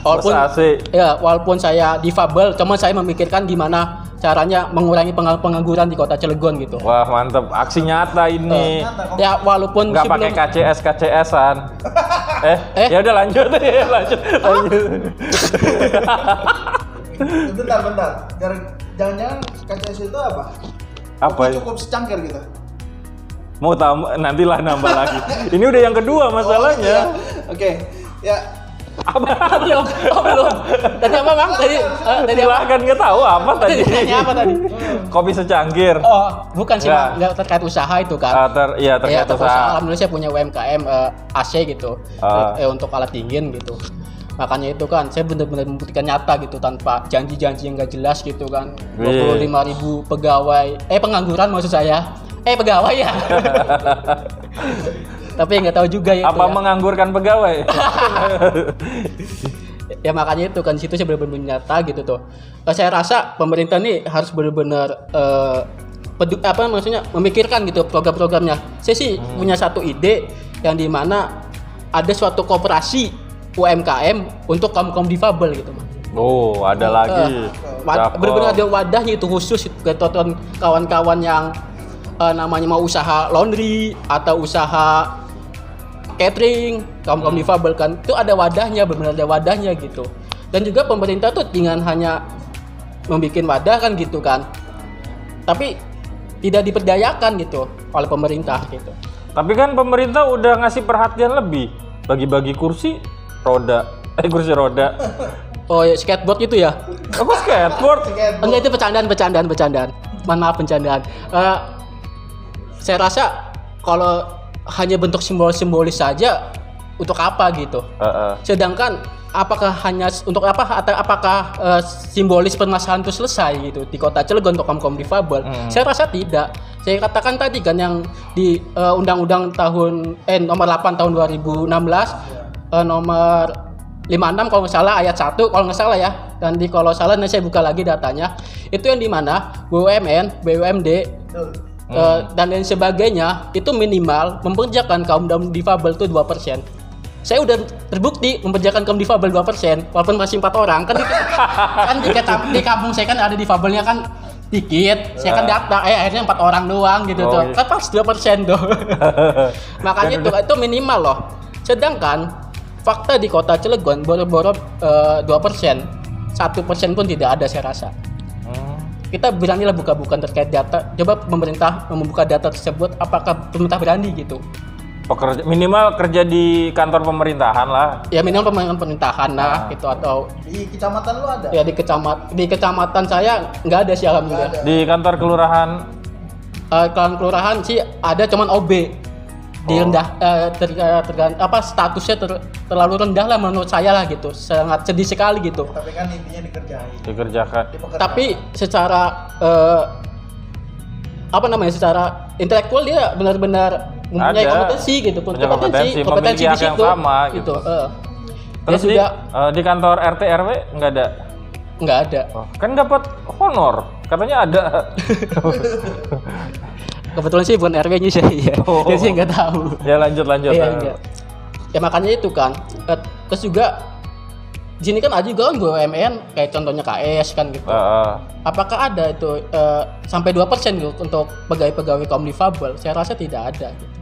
Speaker 3: Walaupun saya difabel, cuman saya memikirkan gimana caranya mengurangi pengangguran di Kota Cilegon gitu.
Speaker 5: Wah, mantep. Aksi nyata ini.
Speaker 3: Ya walaupun
Speaker 5: nggak pakai KCS-an. Ya udah lanjut.
Speaker 4: Bentar. Jangan-jangan KCS itu apa?
Speaker 5: Apa ya?
Speaker 4: Cukup secangkir gitu.
Speaker 5: Mau tambah, nantilah nambah lagi. Ini udah yang kedua masalahnya.
Speaker 4: Oke. Ya
Speaker 3: Belum. Tadi apa Bang? Tadi apa?
Speaker 5: Silahkan, nggak tahu apa tadi.
Speaker 3: Tanya apa tadi?
Speaker 5: Kopi secangkir.
Speaker 3: Oh, bukan sih
Speaker 5: Nggak.
Speaker 3: Bang, nggak terkait usaha itu kan.
Speaker 5: Terkait usaha.
Speaker 3: Alhamdulillah saya punya UMKM AC gitu. Untuk alat dingin gitu. Makanya itu kan saya benar-benar membuktikan nyata gitu tanpa janji-janji yang nggak jelas gitu kan. 25.000 pegawai, pengangguran maksud saya. Pegawai ya. Tapi nggak tahu juga ya.
Speaker 5: Apa menganggurkan pegawai?
Speaker 3: Ya makanya itu kan situ saya benar-benar nyata gitu tuh. Saya rasa pemerintah nih harus benar-benar maksudnya memikirkan gitu program-programnya. Saya sih punya satu ide yang dimana ada suatu koperasi UMKM untuk kaum difabel gitu, Mas.
Speaker 5: Oh, ada lagi.
Speaker 3: Benar-benar ada wadahnya itu khusus ke kawan-kawan yang namanya mau usaha laundry atau usaha catering, kaum difabel kan itu ada wadahnya, benar-benar ada wadahnya gitu. Dan juga pemerintah tuh dengan hanya membuat wadah kan gitu kan, tapi tidak diperdayakan gitu oleh pemerintah gitu.
Speaker 5: Tapi kan pemerintah udah ngasih perhatian lebih, bagi-bagi kursi roda.
Speaker 3: Oh ya, skateboard gitu ya?
Speaker 5: Apa skateboard?
Speaker 3: Enggak, itu bercandaan. Maaf, bercandaan. Saya rasa kalau hanya bentuk simbolis saja untuk apa gitu. Sedangkan apakah hanya untuk apa atau apakah simbolis permasalahan itu selesai gitu di Kota Cilegon untuk kaum difabel? Saya rasa tidak. Saya katakan tadi kan yang di Undang-Undang nomor 8 tahun 2016 nomor 56 kalau nggak salah ayat 1 kalau nggak salah ya. Dan kalau salah nanti saya buka lagi datanya. Itu yang dimana BUMN, BUMD dan lain sebagainya itu minimal mempekerjakan kaum difabel itu 2%. Saya udah terbukti mempekerjakan kaum difabel 2%, walaupun masih 4 orang kan di kampung saya kan ada difabelnya kan dikit. Saya kan data akhirnya 4 orang doang gitu tuh. Kan pas 2% tuh. Makanya itu minimal loh. Sedangkan fakta di Kota Cilegon boro-boro 2%, 1% pun tidak ada saya rasa. Kita beranilah buka-bukaan terkait data. Coba pemerintah membuka data tersebut, apakah pemerintah berani gitu?
Speaker 5: Minimal kerja di kantor pemerintahan lah.
Speaker 3: Ya minimal pemerintahan lah gitu, atau
Speaker 4: Di kecamatan lu ada?
Speaker 3: ya di kecamatan saya nggak ada sih alhamdulillah.
Speaker 5: Di kantor kelurahan
Speaker 3: Kalau kelurahan sih ada cuman OB. Statusnya terlalu rendah lah menurut saya lah gitu, sangat sedih sekali gitu.
Speaker 4: Tapi kan intinya
Speaker 5: dikerjakan.
Speaker 3: Tapi secara secara intelektual dia benar-benar mempunyai kompetensi gitu, kompetensi
Speaker 5: memiliki
Speaker 3: di
Speaker 5: hak yang
Speaker 3: situ
Speaker 5: sama gitu. Terus di kantor RT RW nggak ada. Oh, kan dapat honor, katanya ada.
Speaker 3: Kebetulan sih bukan RW-nya sih ya. Jadi saya nggak tahu.
Speaker 5: Ya lanjut.
Speaker 3: Ya makanya itu kan. Terus juga di sini kan ada juga kan BUMN kayak contohnya KS kan gitu. Apakah ada itu sampai 2% gitu untuk pegawai-pegawai kaum difabel? Saya rasa tidak ada gitu.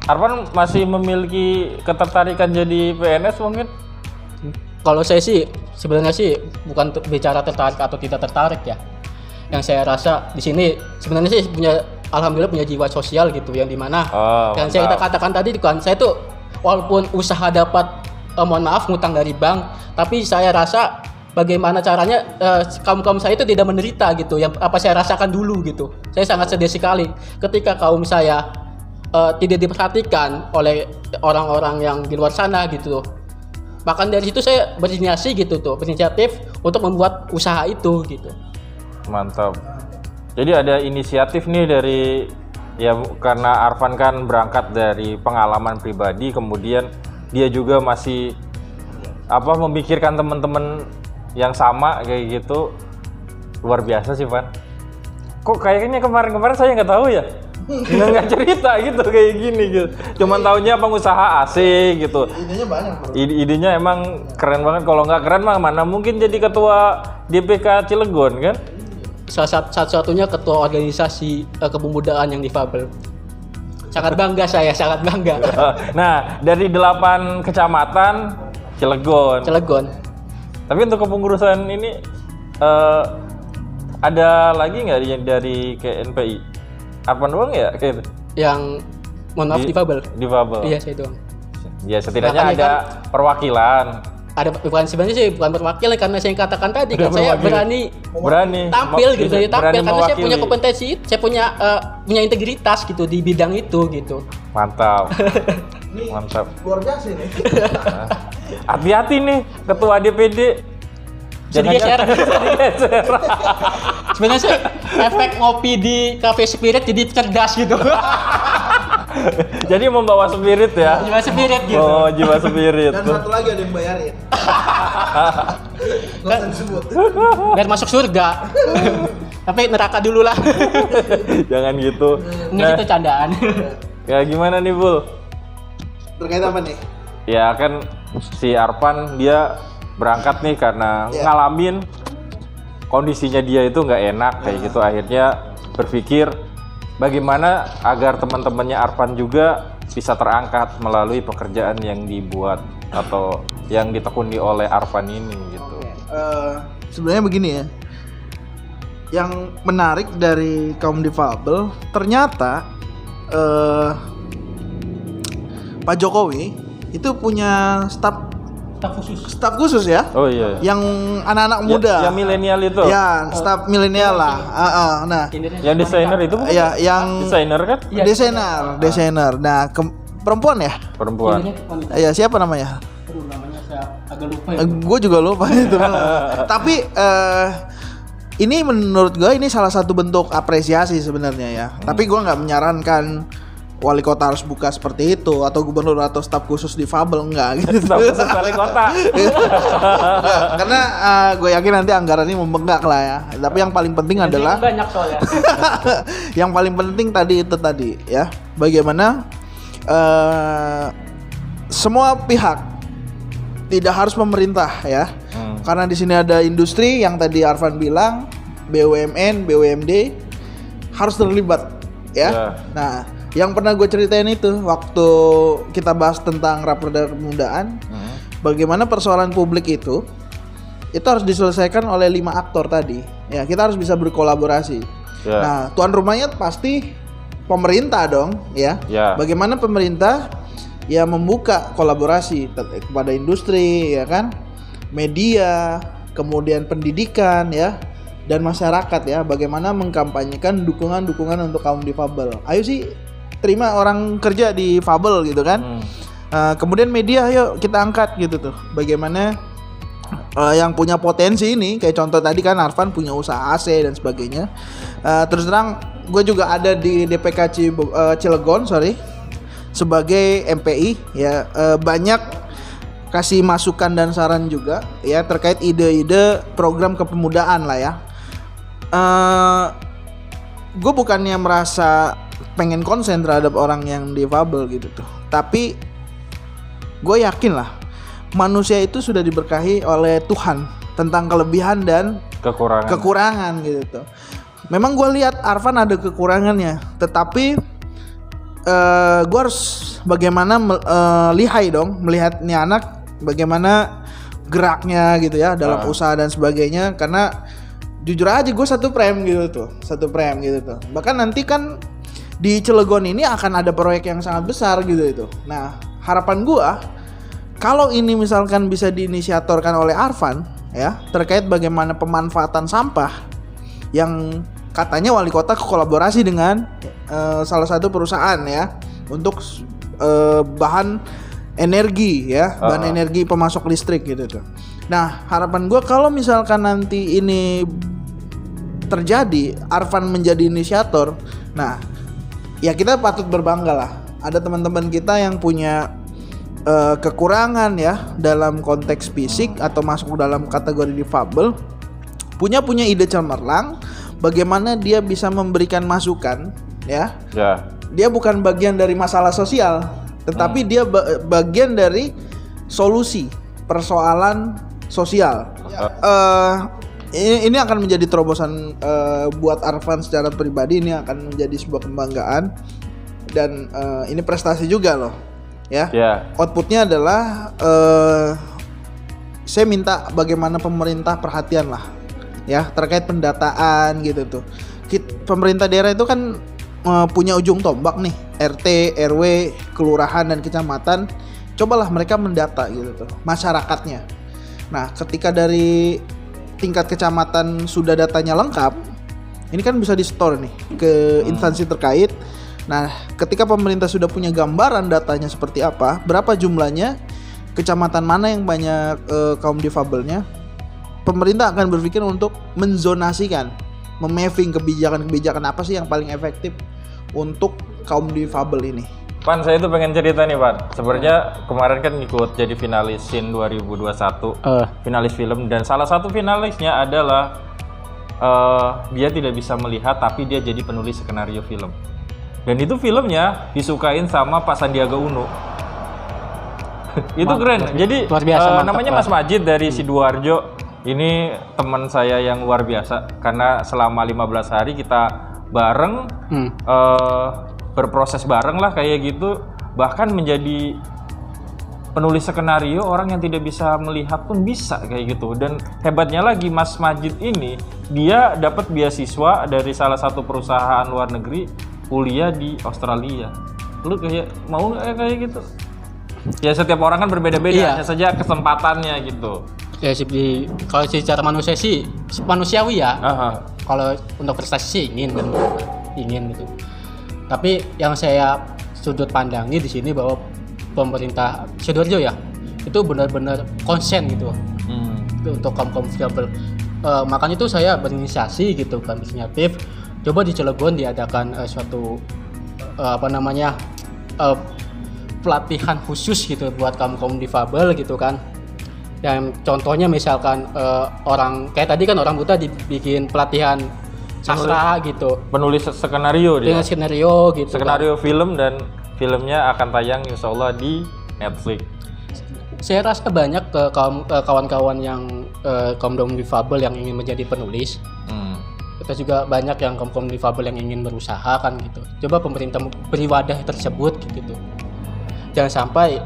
Speaker 5: Arfan masih memiliki ketertarikan jadi PNS mungkin?
Speaker 3: Kalau saya sih sebenarnya sih bukan bicara tertarik atau tidak tertarik ya. Yang saya rasa di sini sebenarnya sih alhamdulillah punya jiwa sosial gitu, yang dimana yang saya katakan tadi kan, saya tuh walaupun usaha dapat mohon maaf ngutang dari bank, tapi saya rasa bagaimana caranya kaum saya itu tidak menderita gitu, yang apa saya rasakan dulu gitu. Saya sangat sedih sekali ketika kaum saya tidak diperhatikan oleh orang-orang yang di luar sana gitu. Bahkan dari situ saya berinisiatif untuk membuat usaha itu gitu.
Speaker 5: Mantap. Jadi ada inisiatif nih dari karena Arfan kan berangkat dari pengalaman pribadi, kemudian dia juga masih memikirkan teman-teman yang sama kayak gitu. Luar biasa sih, Van. Kok kayaknya kemarin saya nggak tahu ya? Nggak cerita gitu kayak gini gitu. Cuman taunya pengusaha AC gitu.
Speaker 4: Idenya banyak, bro.
Speaker 5: Idenya emang keren banget. Kalau nggak keren mana mungkin jadi ketua DPK Cilegon kan?
Speaker 3: Satu-satunya ketua organisasi kepemudaan yang difabel. Sangat bangga saya, sangat bangga.
Speaker 5: Nah, dari 8 kecamatan Cilegon. Tapi untuk kepengurusan ini ada lagi nggak dari KNPI? Arfan doang ya?
Speaker 3: Yang mohon maaf difabel.
Speaker 5: Difabel.
Speaker 3: Iya, saya doang.
Speaker 5: Ya setidaknya
Speaker 3: Makanya
Speaker 5: ada perwakilan.
Speaker 3: Ada bukan sebenarnya sih bukan perwakilan karena saya katakan tadi
Speaker 5: Udah
Speaker 3: kan saya
Speaker 5: berani
Speaker 3: tampil gitu, saya tampil karena saya
Speaker 5: mewakili.
Speaker 3: punya kompetensi, saya punya integritas gitu di bidang itu gitu.
Speaker 5: Mantap.
Speaker 4: Ini
Speaker 5: Mantap.
Speaker 4: luar biasa ini.
Speaker 5: Hati-hati nih ketua DPD.
Speaker 3: Bisa digeser.
Speaker 5: digeser.
Speaker 3: Sebenarnya sih efek ngopi di Cafe Spirit jadi cerdas gitu.
Speaker 5: Jadi membawa spirit ya.
Speaker 3: Jiwa spirit gitu.
Speaker 5: Oh, jiwa spirit.
Speaker 4: Dan satu lagi ada yang bayarin. Nggak usah disebut.
Speaker 3: Biar masuk surga. Tapi neraka dulu lah.
Speaker 5: Jangan gitu.
Speaker 3: Ini itu candaan.
Speaker 5: Ya gimana nih, Bul?
Speaker 4: Terkait apa nih?
Speaker 5: Ya kan si Arfan dia berangkat nih karena
Speaker 4: Ya.
Speaker 5: ngalamin kondisinya dia itu nggak enak kayak gitu, akhirnya berpikir bagaimana agar teman-temannya Arfan juga bisa terangkat melalui pekerjaan yang dibuat atau yang ditekuni oleh Arfan ini gitu.
Speaker 4: Sebenarnya begini ya. Yang menarik dari kaum difabel ternyata Pak Jokowi itu punya staf khusus ya,
Speaker 5: Oh iya.
Speaker 4: yang anak-anak muda.
Speaker 5: Yang milenial itu.
Speaker 4: Ya, staf milenial lah. Nah,
Speaker 5: Yang desainer itu bukan?
Speaker 4: ya yang
Speaker 5: Desainer kan?
Speaker 4: desainer. Nah, perempuan ya?
Speaker 5: Perempuan.
Speaker 4: Ya, siapa namanya?
Speaker 3: Aduh, namanya saya agak lupa ya.
Speaker 4: Gue juga lupa itu. Tapi ini menurut gue ini salah satu bentuk apresiasi sebenarnya ya. Tapi gue nggak menyarankan wali kota harus buka seperti itu atau gubernur atau staf khusus difabel, enggak gitu.
Speaker 5: Staf khusus wali kota.
Speaker 4: Enggak, karena gue yakin nanti anggaran ini membengkak lah ya. Tapi yang paling penting adalah
Speaker 3: banyak soalnya.
Speaker 4: yang paling penting tadi ya, bagaimana semua pihak, tidak harus pemerintah ya. Karena di sini ada industri yang tadi Arfan bilang, BUMN, BUMD harus terlibat ya. Nah, yang pernah gue ceritain itu waktu kita bahas tentang Raperda Kepemudaan, bagaimana persoalan publik itu harus diselesaikan oleh 5 aktor tadi. Ya, kita harus bisa berkolaborasi. Nah, tuan rumahnya pasti pemerintah dong, ya. Bagaimana pemerintah ya membuka kolaborasi kepada industri, ya kan, media, kemudian pendidikan, ya, dan masyarakat ya. Bagaimana mengkampanyekan dukungan-dukungan untuk kaum difabel. Ayo sih terima orang kerja di fabel gitu kan. Kemudian media, ayo kita angkat gitu tuh. Bagaimana yang punya potensi ini, kayak contoh tadi kan Arfan punya usaha AC dan sebagainya. Terus terang gue juga ada di DPK Cilegon sebagai MPI ya, banyak kasih masukan dan saran juga ya terkait ide-ide program kepemudaan lah ya. Gue bukannya merasa pengen konsen terhadap orang yang difabel gitu tuh, tapi gue yakin lah manusia itu sudah diberkahi oleh Tuhan tentang kelebihan dan kekurangan gitu tuh. Memang gue lihat Arfan ada kekurangannya, tetapi gue harus bagaimana lihai dong melihat nih anak bagaimana geraknya gitu ya dalam usaha dan sebagainya. Karena jujur aja gue satu prem gitu tuh. Bahkan nanti kan di Cilegon ini akan ada proyek yang sangat besar gitu itu. Nah, harapan gua kalau ini misalkan bisa diinisiatorkan oleh Arfan ya, terkait bagaimana pemanfaatan sampah yang katanya wali kota kolaborasi dengan salah satu perusahaan ya untuk bahan energi ya, bahan energi pemasok listrik gitu tuh. Nah, harapan gua kalau misalkan nanti ini terjadi, Arfan menjadi inisiator, nah ya kita patut berbangga lah. Ada teman-teman kita yang punya kekurangan ya dalam konteks fisik atau masuk dalam kategori difabel, punya ide cemerlang bagaimana dia bisa memberikan masukan ya. Dia bukan bagian dari masalah sosial, tetapi dia bagian dari solusi persoalan sosial. Ini akan menjadi terobosan buat Arfan secara pribadi. Ini akan menjadi sebuah kebanggaan dan ini prestasi juga loh ya. Outputnya adalah saya minta bagaimana pemerintah perhatian lah ya terkait pendataan gitu tuh. Pemerintah daerah itu kan punya ujung tombak nih, RT, RW, kelurahan dan kecamatan cobalah mereka mendata gitu tuh masyarakatnya. Nah, ketika dari tingkat kecamatan sudah datanya lengkap, ini kan bisa di-store nih ke instansi terkait. Nah, ketika pemerintah sudah punya gambaran datanya seperti apa, berapa jumlahnya, kecamatan mana yang banyak kaum difabelnya, pemerintah akan berpikir untuk menzonasikan, memapping kebijakan-kebijakan apa sih yang paling efektif untuk kaum difabel ini.
Speaker 5: Pan, saya tuh pengen cerita nih, Pan. Sebenarnya kemarin kan ikut jadi finalis SIN 2021, finalis film, dan salah satu finalisnya adalah dia tidak bisa melihat tapi dia jadi penulis skenario film. Dan itu filmnya disukain sama Pak Sandiaga Uno. Itu keren. Jadi namanya Mas Majid dari Sidoarjo. Ini teman saya yang luar biasa karena selama 15 hari kita bareng berproses bareng lah kayak gitu, bahkan menjadi penulis skenario orang yang tidak bisa melihat pun bisa kayak gitu. Dan hebatnya lagi Mas Majid ini dia dapat beasiswa dari salah satu perusahaan luar negeri kuliah di Australia. Lu kayak mau kayak gitu? Ya setiap orang kan berbeda-beda, hanya saja kesempatannya gitu.
Speaker 3: Ya kalau secara manusiawi ya. Kalau untuk prestasi sih ingin gitu. Tapi yang saya sudut pandangi di sini bahwa pemerintah Sidoarjo ya itu benar-benar konsen gitu untuk kaum difabel. Makanya itu saya berinisiasi gitu kan, inisiatif coba di Cilegon diadakan suatu pelatihan khusus gitu buat kaum difabel gitu kan. Yang contohnya misalkan orang kayak tadi kan orang buta dibikin pelatihan sastra gitu.
Speaker 5: Penulis skenario dia.
Speaker 3: Dengan skenario gitu.
Speaker 5: Skenario film, dan filmnya akan tayang insyaallah di Netflix.
Speaker 3: Saya rasa banyak kawan-kawan yang kaum difabel yang ingin menjadi penulis. Kita juga banyak yang kaum difabel yang ingin berusaha kan gitu. Coba pemerintah beri wadah tersebut gitu. Jangan sampai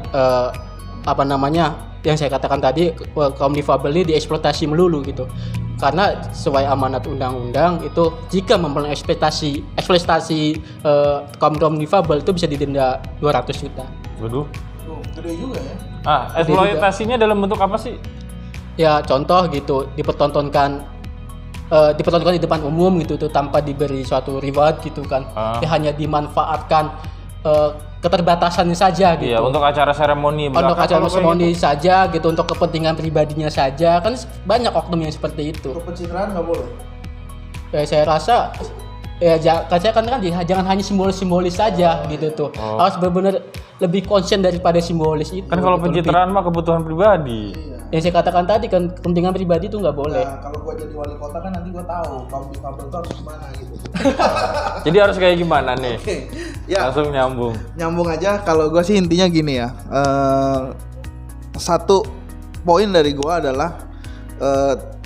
Speaker 3: yang saya katakan tadi kaum difabel ini dieksploitasi melulu gitu. Karena sesuai amanat undang-undang itu jika memperoleh eksploitasi kaum difabel itu bisa didenda 200 juta.
Speaker 5: Waduh.
Speaker 4: Gede juga ya.
Speaker 5: Eksploitasinya dalam bentuk apa sih?
Speaker 3: Ya contoh gitu, dipertontonkan di depan umum gitu tuh tanpa diberi suatu reward gitu kan. Ya hanya dimanfaatkan keterbatasannya saja gitu.
Speaker 5: Iya, untuk acara seremoni.
Speaker 3: Untuk acara seremoni saja gitu, untuk kepentingan pribadinya saja kan banyak oknum yang seperti itu.
Speaker 4: Untuk pencitraan nggak boleh.
Speaker 3: Ya saya rasa jangan hanya simbolis saja gitu tuh. Harus benar-benar lebih konsen daripada simbolis itu.
Speaker 5: Kan kalau pencitraan mah kebutuhan pribadi.
Speaker 3: Yang saya katakan tadi kan kepentingan pribadi itu nggak boleh.
Speaker 4: Nah, kalau gua jadi wali kota kan nanti gua tahu kaum difabel itu harus gimana gitu.
Speaker 5: Jadi harus kayak gimana nih?
Speaker 4: Ya,
Speaker 5: langsung nyambung
Speaker 4: aja. Kalau gua sih intinya gini ya. Satu poin dari gua adalah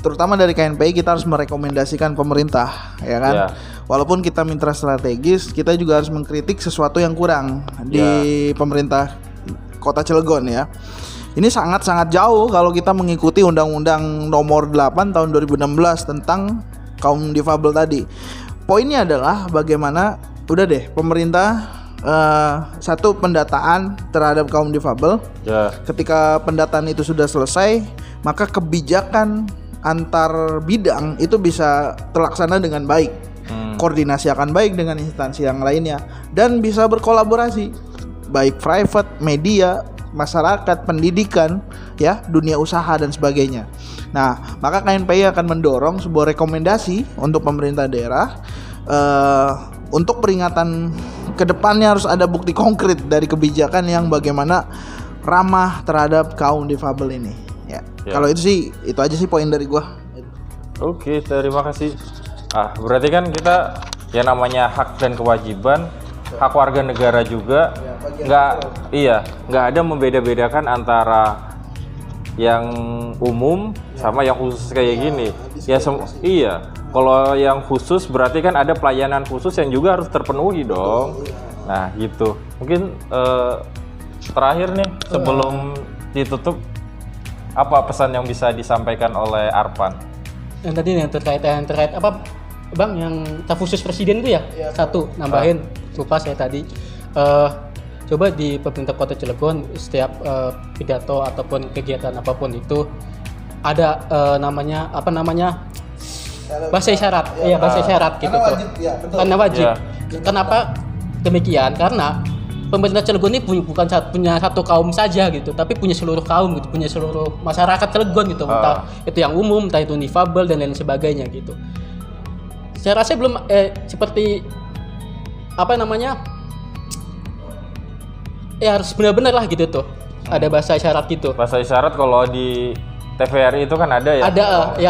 Speaker 4: terutama dari KNPI kita harus merekomendasikan pemerintah, ya kan? Yeah. Walaupun kita mitra strategis, kita juga harus mengkritik sesuatu yang kurang di pemerintah Kota Cilegon ya. Ini sangat-sangat jauh kalau kita mengikuti Undang-Undang Nomor 8 Tahun 2016 tentang kaum difabel tadi. Poinnya adalah bagaimana pemerintah satu pendataan terhadap kaum difabel. Ketika pendataan itu sudah selesai, maka kebijakan antar bidang itu bisa terlaksana dengan baik. Koordinasi akan baik dengan instansi yang lainnya dan bisa berkolaborasi baik private, media, masyarakat, pendidikan, ya, dunia usaha dan sebagainya. Nah, maka KNPI akan mendorong sebuah rekomendasi untuk pemerintah daerah untuk peringatan kedepannya harus ada bukti konkret dari kebijakan yang bagaimana ramah terhadap kaum difabel ini. Ya. Kalau itu aja sih poin dari gua.
Speaker 5: Oke, terima kasih. Berarti kan kita yang namanya hak dan kewajiban, hak warga negara juga nggak ada membeda-bedakan antara yang umum sama yang khusus kayak gini. Kalau yang khusus berarti kan ada pelayanan khusus yang juga harus terpenuhi dong. Nah gitu. Mungkin terakhir nih sebelum ditutup, apa pesan yang bisa disampaikan oleh Arpan? Yang
Speaker 3: tadi yang terkait apa Bang, yang staf khusus presiden itu ya? Satu nambahin lupa saya tadi. coba di pemerintah Kota Cilegon setiap pidato ataupun kegiatan apapun itu ada namanya bahasa isyarat. Iya, bahasa isyarat gitu tuh. Karena wajib. Kenapa demikian? Karena pemerintah Cilegon ini punya satu kaum saja gitu, tapi punya seluruh kaum gitu, punya seluruh masyarakat Cilegon gitu, entah itu yang umum, entah itu difabel dan lain sebagainya gitu. Saya rasa belum seperti harus benar-benar lah gitu tuh. Ada bahasa isyarat gitu.
Speaker 5: Bahasa isyarat kalau di TVRI itu kan ada ya.
Speaker 3: Ada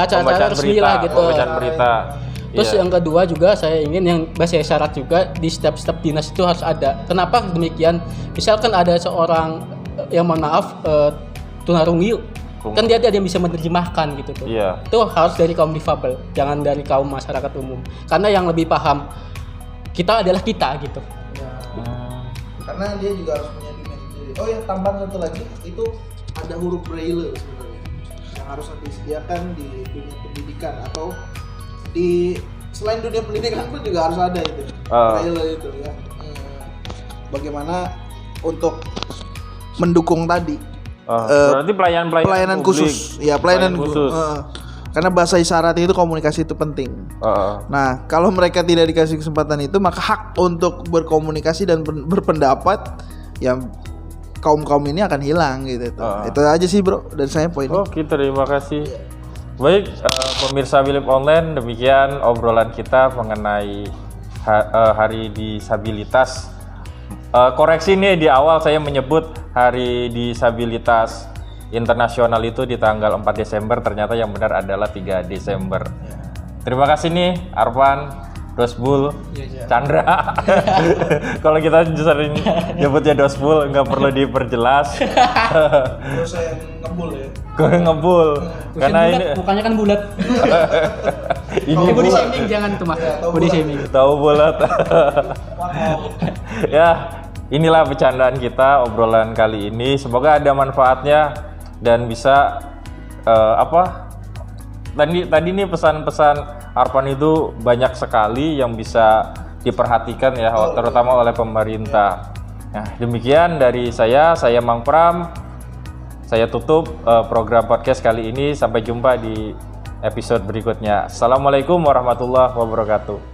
Speaker 3: acara-acara resmi lah gitu.
Speaker 5: Pembacaan berita.
Speaker 3: Terus yang kedua juga saya ingin yang bahasa isyarat juga di setiap dinas itu harus ada. Kenapa demikian? Misalkan ada seorang yang mohon maaf tunarungu, kan dia ada yang bisa menerjemahkan gitu tuh.
Speaker 5: Iya.
Speaker 3: Itu harus dari kaum difabel, jangan dari kaum masyarakat umum. Karena yang lebih paham kita adalah kita gitu.
Speaker 4: Karena dia juga harus punya dunia sendiri. Oh ya, tambahan satu lagi itu ada huruf braille sebenarnya yang harus disediakan di dunia pendidikan atau di selain dunia pendidikan pun juga harus ada itu braille itu ya. Bagaimana untuk mendukung tadi
Speaker 5: berarti pelayanan
Speaker 4: khusus ya, pelayanan khusus. Karena bahasa isyarat itu komunikasi itu penting. Nah, kalau mereka tidak dikasih kesempatan itu, maka hak untuk berkomunikasi dan berpendapat yang kaum ini akan hilang gitu. Itu aja sih bro dari saya poinnya.
Speaker 5: Oke, terima kasih. Baik, pemirsa Wilip Online, demikian obrolan kita mengenai Hari Disabilitas. Koreksi nih, di awal saya menyebut Hari Disabilitas Internasional itu di tanggal 4 Desember, ternyata yang benar adalah 3 Desember. Terima kasih nih Arfan, Dosbul, Chandra. Kalau kita sering nyebutnya Dosbul, nggak perlu diperjelas.
Speaker 4: Terus saya ngebul ya.
Speaker 5: Gue ngebul. Karena
Speaker 3: bulat,
Speaker 5: ini
Speaker 3: mukanya kan bulat.
Speaker 5: ini
Speaker 3: body shaming jangan tuh mas. Body shaming.
Speaker 5: Tahu bulat. Ya, inilah bercandaan kita, obrolan kali ini. Semoga ada manfaatnya dan bisa tadi nih pesan-pesan Arfan itu banyak sekali yang bisa diperhatikan ya, terutama oleh pemerintah. Nah, demikian dari saya Mang Pram. Saya tutup program podcast kali ini. Sampai jumpa di episode berikutnya. Assalamualaikum warahmatullahi wabarakatuh.